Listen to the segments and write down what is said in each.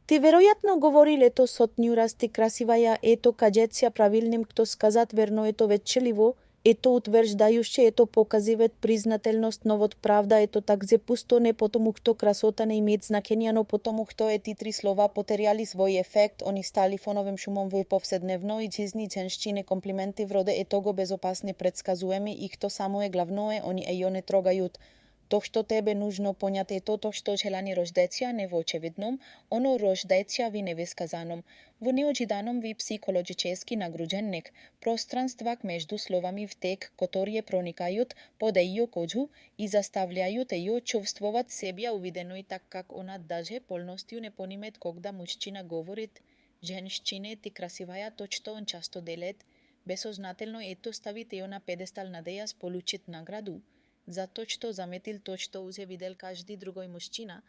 Ти веројатно говориле то сотню раз ти красивая, ето каđeция правилним кто сказат верно ето вечеливо, ето утверждајуще, ето показивет признателност, новот правда, ето такзе пусто не потому кто красота не имеет значење, но потому кто е ти три слова потерјали свој ефект, они стали фоновим шумом во повседневно и жизни женщине комплименти вроде ето го безопасни предсказуеми и кто само е главное, они ејо не трогајут. То што тебе нужно поњате е то што желани рождеция не во очевидном, оно рождеция ви невисказаном, во неоџиданом ви психологически нагруженник, пространствак меѓу словами втек, которие проникајут под ејо коđу и застављајут ејо чувствуват себе увидено и так как она даже полностью не понимет когда мужчина говорит, женщине ти красиваја то што он часто делет, бесознателно ето ставите ејо на педестал на дејас получит награду. Затоа што заметил то што узе видел кажди другој мужчина,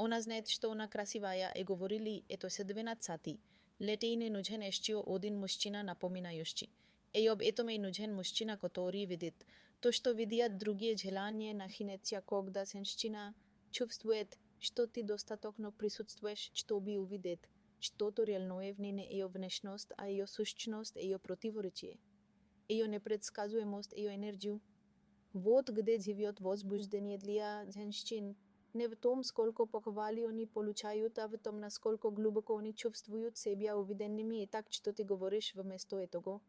она знает што она красиваја е говорили ето се 12 сати. Лете и не нуđен ешчио один мужчина напоминајушчи. Ејоб ето ме и нуđен мужчина котори видит. То што видијат другие желање на хинеција когда женщина чувствует што ти достатокно присуствуваш што би увидет, што то реално е внине ејо внешност, а ејо сушност, ејо противоречие. Ејо непредсказуемост, ејо енерģiju. Вот где живет возбуждение для женщин. Не в том, сколько похвали они получают, а в том, насколько глубоко они чувствуют себя увиденными и так, что ты говоришь вместо этого.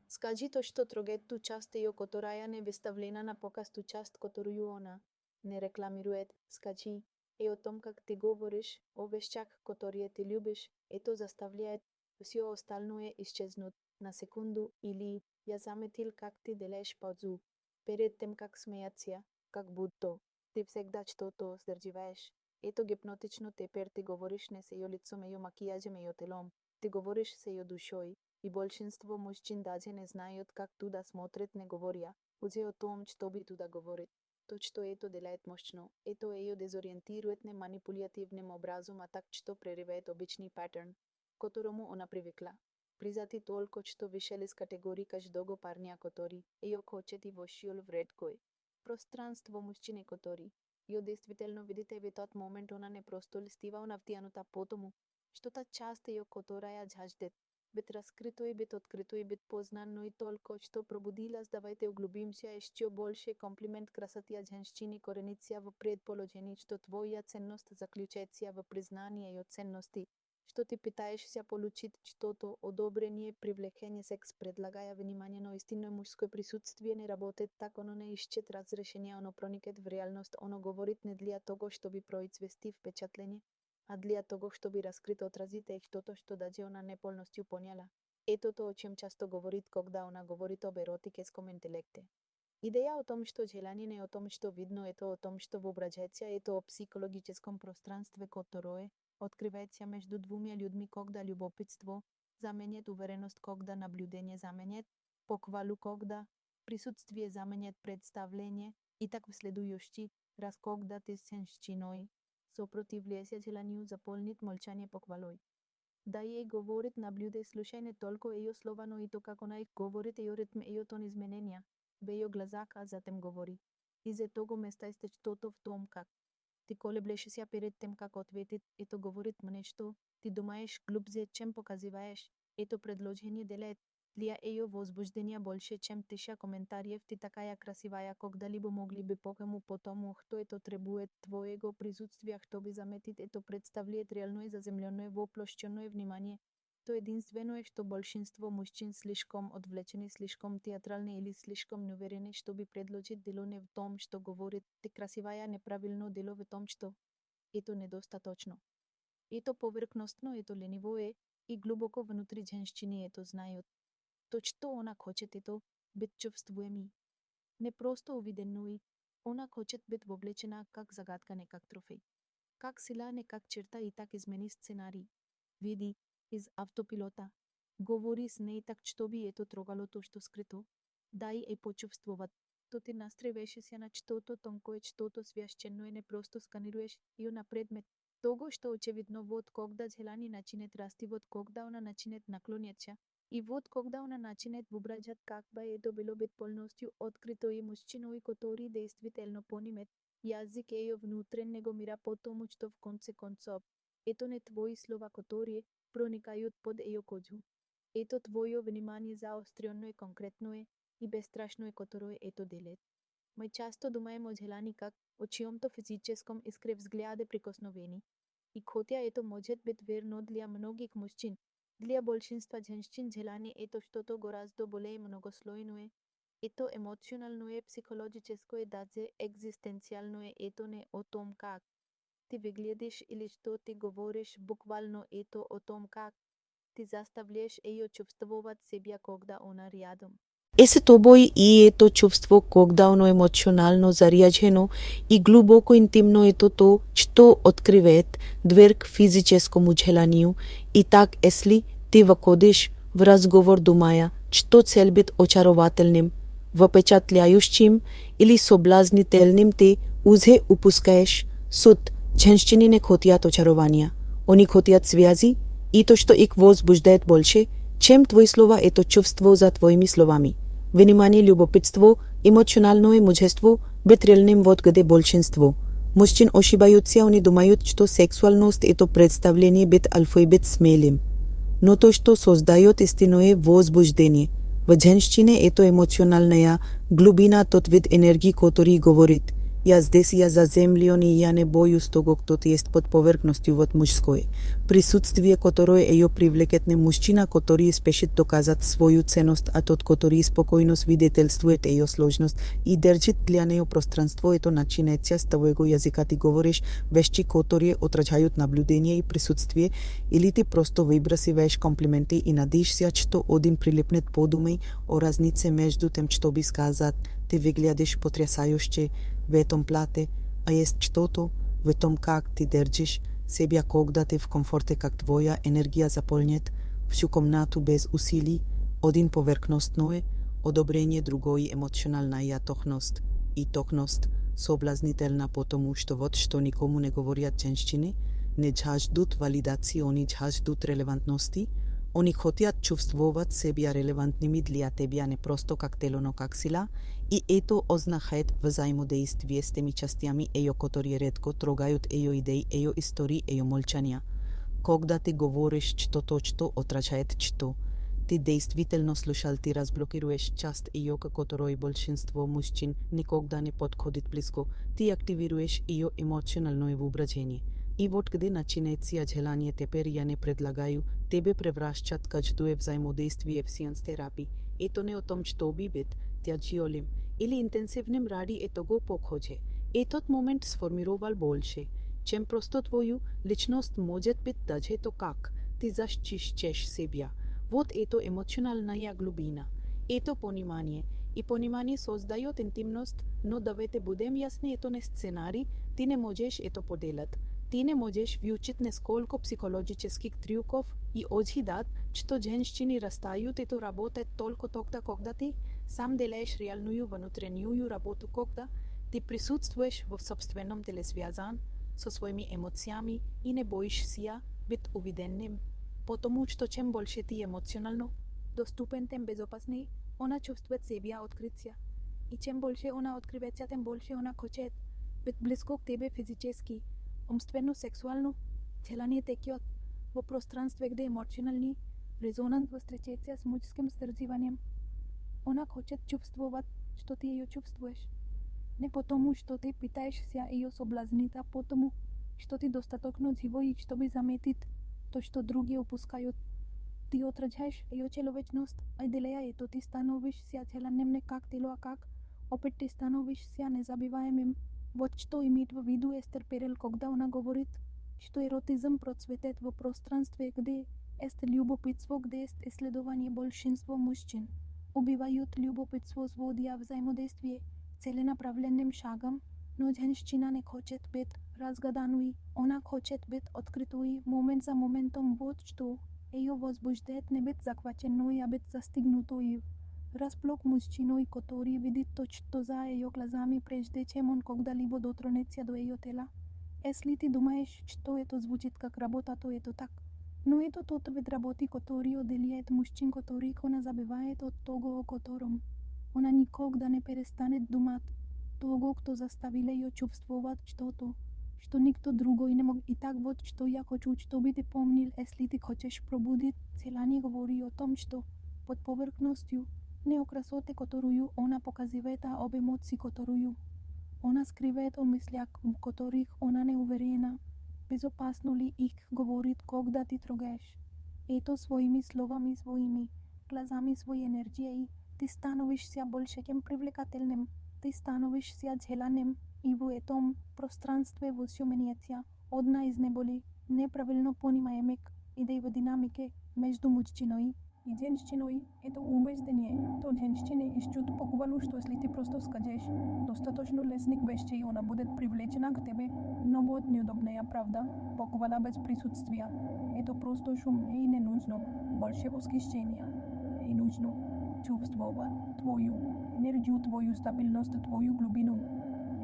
Скажи то, что трогает ту часть ее, которая не выставлена на показ, ту часть, которую она не рекламирует. Скажи и о том, как ты говоришь о вещах, которые ты любишь. Это заставляет все остальное исчезнуть на секунду или я заметил, как ты делаешь паузу. Перед тем, как смеяться, как будто ты всегда что-то сдерживаешь. Это гипнотично, теперь ты говоришь не с ее лицом, ее макияжем, ее телом. Ты говоришь с ее душой. И большинство мужчин даже не знают, как туда смотрят, не говоря. Уже о том, что бы туда говорит. То, что это делает мощно. Это ее дезориентирует не манипулятивным образом, а так, что прерывает обычный паттерн, к которому она привыкла. Призати толку, што вишел из категории каждого парня, который её хочет и вошел в редкое пространство мужчины, который её действительно видите в тот момент, она не просто листива, она втянута потому, что та часть её, которая жаждет быть раскрытой, быть открытой, быть познанной только что пробудилась. Давайте углубимся еще больше. Комплимент красоте женщины коренится в предположении, что твоя ценность заключается в признании её ценности. Что ты пытаешься получить что-то, одобрение, привлечение, секс, предлагая внимание, но истинное мужское присутствие не работает так, оно не ищет разрешения, оно проникает в реальность, оно говорит не для того, чтобы произвести впечатление, а для того, чтобы раскрыть, отразить что-то, что даже она не полностью поняла. Это то, о чем часто говорит, когда она говорит об эротическом интеллекте. Идея о том, что желание не о том, что видно, это о том, что воображается, это о психологическом пространстве, которое открывается между двумя людьми, когда любопытство заменяет уверенность, когда наблюдение заменяет похвалу, когда присутствие заменяет представление, и так в следующий раз, когда ты с женщиной сопротивляешься желанию заполнить молчание похвалой. Да ей говорит, наблюдай, слушай не только ее слова, но и то, как она их говорит, ее ритм, ее тон изменения в ее глазах, а затем говори. Из-за того места есть что-то в том, как ты колеблешься перед тем, как ответить, это говорит мне, что ты думаешь глубже, чем показываешь. Это предложение делает для ее возбуждения больше, чем 1000 комментариев. Ты такая красивая, когда-либо могли бы покому потому, кто это требует твоего присутствия, чтобы заметить, это представляет реальное заземленное воплощенное внимание. То единственное, что большинство мужчин слишком отвлечены, слишком театральны или слишком неуверены, чтобы предложить дело не в том, что говорит ты красивая, неправильно дело в том, что это недостаточно. Это поверхностно, это ленивое, и глубоко внутри женщины это знают. То, что она хочет, это быть чувствуемой. Не просто увиденной, она хочет быть вовлечена как загадка, не как трофей. Как сила, не как черта, и так измени сценарий. Види из автопилота. Говори с ней так, чтобы это трогало то, что скрыто. Дай ей почувствовать. То ты настраиваешься на что-то тонкое, что-то священное, не просто сканируешь ее на предмет. Того, что очевидно, вот когда желание начинает расти, вот когда она начинает наклоняться, и вот когда она начинает воображать, как бы это было быть полностью открыто и мужчиной, который действительно понимает язык ее внутреннего мира, потому что в конце концов Ето не твои слова которые проникајут под ејо кожу. Ето твојо внимание заострено е, конкретно е и безстрашно е, которое ето делет. Мы часто думаем о желаниках, о чијомто физическом искрив взгляде прикосновени. И хотя ето может бит верно для многих мужчин, для большинства женщин желание ето что-то гораздо более многослойно е. Ето емоционално е, психологическо е, даже екзистенцијално е, ето не о том как ти выглядиш или что ти говориш, буквално ето о том как ти заставляеш её чувствовать себя, когда она рядом. Ese тобој и ето чувство, когда оно емоционално заряđено и глубоко интимно ето то, што откривает двер к физическому желанию, и так если ти входиш в разговор думая, што цел бит очарователним, впечатляющим или соблазнителним, ти уже упускаеш сут. Женщини не хотят очарования, они хотят связи, и то, что их возбуждает больше, чем твои слова, это чувство за твоими словами. Внимание, любопытство, эмоциональное мужество, быть реальным вот где большинство. Мужчин ошибаются, они думают, что сексуальность это представление быть альфой, быть смелым. Но то, что создает истинное возбуждение, в женщине это эмоциональная глубина, тот вид энергии, который говорит: я здесь, я заземлен, и я не боюсь того, кто есть под поверхностью вот мужской. Присутствие, которое её привлекет не мужчина, который спешит доказать свою ценность, а тот, который спокойно свидетельствует её сложность и держит для неё пространство, это начинается с твоего языка. Ты говоришь вещи, которые отражают наблюдение и присутствие, или ты просто выбрасываешь комплименты и надеешься, что один прилипнет подумай о разнице между тем, что би сказать. Ты выглядишь потрясающе в этом плате, а есть что-то в том, как ты держишь себя, когда ты в комфорте, как твоя энергия заполнит всю комнату без усилий. Один поверхностное одобрение, другой эмоциональная тохност. И тохност соблазнительна, потому что вот что никому не говорят женщины, не жаждут валидации, они жаждут релевантности. Они хотят чувствовать себя релевантными для тебя не просто как тело, но как сила, и это означает взаимодействие с теми частями её, которые редко трогают её идеи, её истории, её молчания. Когда ты говоришь что-то, что отражает что, ты действительно слушал, ты разблокируешь часть её, к которой большинство мужчин никогда не подходит близко, ты активируешь её эмоциональное воображение. И вот где начинается желание, теперь я не предлагаю тебе превращать каждое взаимодействие в сеанс терапии. Это не о том, что би бит тяжелым или интенсивным ради этого покоя. Этот момент сформировал больше, чем просто твою личность может быть даже то, как ты защищаешь себя. Вот это эмоциональная глубина, это понимание. И понимание создает интимность, но давайте будем ясны, это не сценарий, ты не можешь это поделать. Ты не можешь выучить несколько психологических трюков и ожидать, что женщины растают, это работает только тогда, когда ты сам делаешь реальную внутреннюю работу, когда ты присутствуешь в собственном теле, связан со своими эмоциями и не боишься быть увиденным. Потому что чем больше ты эмоционально доступен, тем безопаснее она чувствует себя открытия. И чем больше она открывается, тем больше она хочет быть близко к тебе физически. Умствено, сексуално, желание текет в пространстве, где эмоциональный резонанс встречается с мужским сдерживанием. Она хочет чувствовать, что ты ее чувствуешь. Не потому, что ты пытаешься ее соблазнить, а потому, что ты достаточно живой, чтобы заметить то, что другие упускают. Ты отражаешь ее человечность, а делая это ты становишься желанным не как тело, а как опять ты становишься незабываемым. Вот что имеет в виду Эстер Перел, когда она говорит, что эротизм процветает в пространстве, где есть любопытство, где есть исследование. Большинство мужчин убивают любопытство, сводя взаимодействие целенаправленным шагом, но женщина не хочет быть разгаданной, она хочет быть открытой момент за моментом. Вот что ее возбуждает, не быть захваченной, а быть застигнутой. Разплок мужчиной, который видит то, что за ее глазами, прежде чем он когда-либо дотронется до ее тела. Если ты думаешь, что это звучит как работа, то это так. Но это тот вид работы, который отделяет мужчин, который она забывает от того, о котором она никогда не перестанет думать. Того, кто заставил ее чувствовать что-то, что никто другой не мог. И так вот, что я хочу, чтобы ты помнил, если ты хочешь пробудить, Целани говори о том, что под поверхностью не о красоте, которую она показывает, а об эмоции, которую она скрывает, о мыслях, в которых она не уверена. Безопасно ли их говорит, когда ты трогаешь? Это своими словами, своими глазами, своей энергией, ты становишься больше, чем привлекательным. Ты становишься желанным, и в этом пространстве все меняется. Одна из наиболее неправильно понимаемых идей в динамике между мужчиной и женщиной – это убеждение. То женщины ищут похвалу, что если ты просто скажешь достаточно лесных вещей, она будет привлечена к тебе, но будет неудобная, правда? Похвала без присутствия – это просто шум, и не нужно больше восхищения. И нужно чувствовать твою энергию, твою стабильность, твою глубину.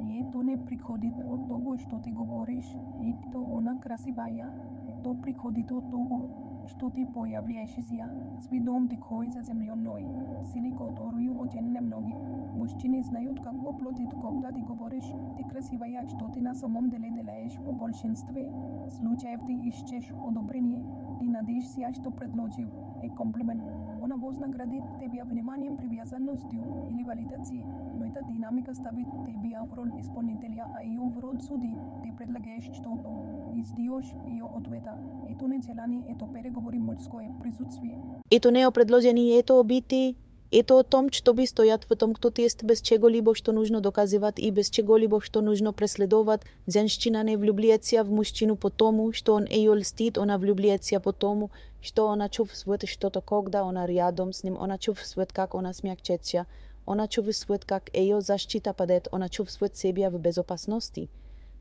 И это не приходит от того, что ты говоришь, это она красивая. Это приходит от того, что ты появляешься сведом такой заземленной, силой, которую очень немногие мужчины знают, как воплотить, когда ты говоришь, ты красивая, что ты на самом деле делаешь. В большинстве случаев ты ищешь одобрение, ты надеешься, что предложил и комплимент. Она вознаградит тебя вниманием, привязанностью или валидацией, но эта динамика ставит тебя в роль исполнителя, а ее в роль судьи. Ты предлагаешь что-то и ждешь ее ответа. Это не желание, это переговоры, мужское присутствие. Это не о предложении, это о битии. Это о том, что би стоят в том, кто ты есть, без чего-либо, что нужно доказывать, и без чего-либо, что нужно преследовать. Женщина не влюбляется в мужчину по тому, что он ее льстит, она влюбляется по тому, что она чувствует что-то, когда она рядом с ним, она чувствует, как она смягчается, она чувствует, как ее защита падает, она чувствует себя в безопасности.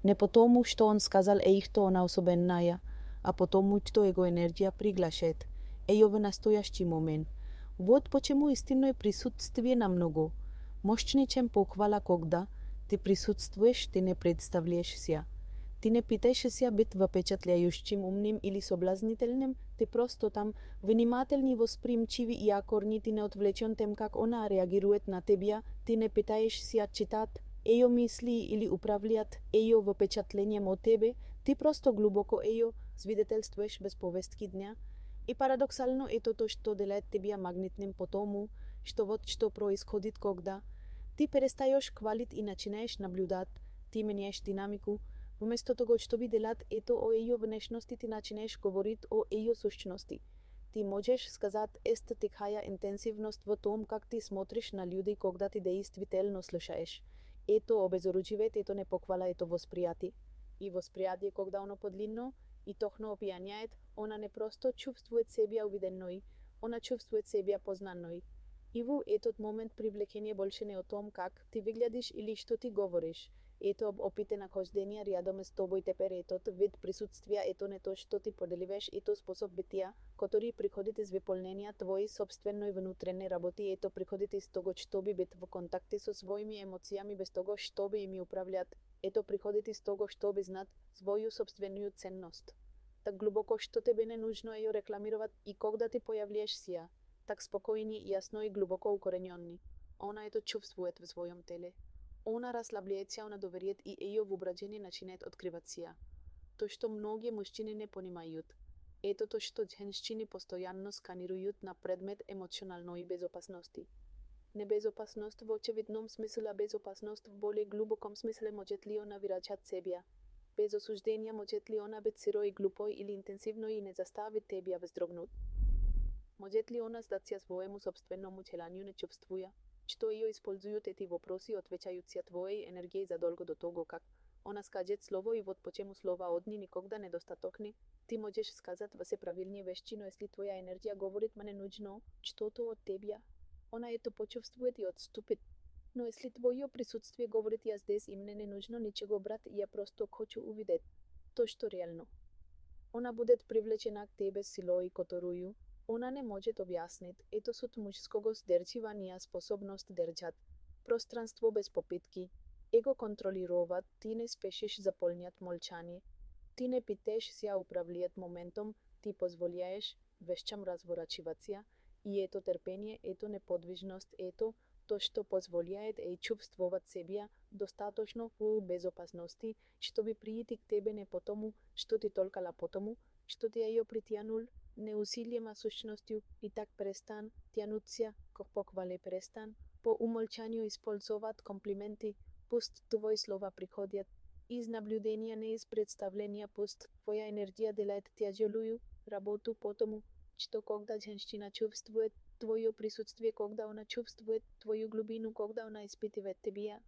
Не потому, что он сказал ей, что она особенная, а потому, что его энергия приглашает ее в настоящий момент. Вот почему истинное присутствие намного мощнее, чем похвала, когда ты присутствуешь, ты не представляешься. Ты не пытаешься быть впечатляющим, умным или соблазнительным, ты просто там внимательный, восприимчивый и аккордный, ты не отвлечен тем, как она реагирует на тебя, ты не пытаешься читать ее мысли или управлять ее впечатлением о тебе, ты просто глубоко ее свидетельствуешь без повестки дня. И парадоксально это то, что делает тебя магнитным потому, что вот что происходит, когда ты перестаешь хвалить и начинаешь наблюдать, ты меняешь динамику. Вместо того, чтобы делать это о ее внешности, ты начинаешь говорить о ее сущности. Ты можешь сказать, это такая интенсивность в том, как ты смотришь на людей, когда ты действительно слушаешь. Это обезоруживает, это не похвала, это восприятие. И восприятие, когда оно подлинно, и тохно опьяняет, она не просто чувствует себя увиденной, она чувствует себя познанной. И в этот момент привлечение больше не о том, как ты выглядишь или что ты говоришь. Это об опыте нахождения рядом с тобой теперь этот вид присутствия, это не то, что ты поdeливаешь, это способ бытия, который приходит из выполнения твоей собственной внутренней работы, это приходит из того, чтобы быть в контакте со своими эмоциями без того, чтобы ими управлять. Это приходит из того, чтобы знать свою собственную ценность. Так глубоко, что тебе не нужно ее рекламировать, и когда ты появляешься, так спокойный, ясно и глубоко укорененный. Она это чувствует в своем теле. Она расслабляется, она доверяет, и ее воображение начинает открываться. То, что многие мужчины не понимают, это то, что женщины постоянно сканируют на предмет эмоциональной безопасности. Небезопасност в очевидном смысле, а безопасност в более глубоком смысле может ли она выражать себя. Без осуждения может ли она быть сырой и глупой или интенсивной и не заставить тебя вздрогнуть. Может ли она сдаться своему собственному желанию, не чувствуя, что ее используют эти вопросы, отвечаются твоей энергии задолго до того, как она скажет слово, и вот почему слова одни никогда недостаточны. Ты можешь сказать все правильные вещи, но если твоя энергия говорит, мне нужно что-то от тебя, она это почувствует и отступит. Но если твое присутствие говорит, я здесь, и мне не нужно ничего брать, я просто хочу увидеть то, что реально. Она будет привлечена к тебе силой, которую она не может объяснить. Это суть мужского сдерживания, способность держать пространство без попытки. Его контролировать, ты не спешишь заполнять молчание. Ты не пытаешься управлять моментом, ты позволяешь вещам разворачиваться. И это терпение, это неподвижность, это то, что позволяет ей чувствовать себя достаточно во безопасности, што би пријти к тебе не потому, што ти толкала потому, што ти ја притјанул не усилиема сушностју и так престан, тјануција, ко поквале престан, по умолчању исползоват комплименти, пуст твои слова приходјат, из наблюденија не из представленија, пуст твоја енергија делајт тја желују, работу потому, што когда женщина чувствует твојо присуствие, когда она чувствует твоју глубину, когда она испитива тебија,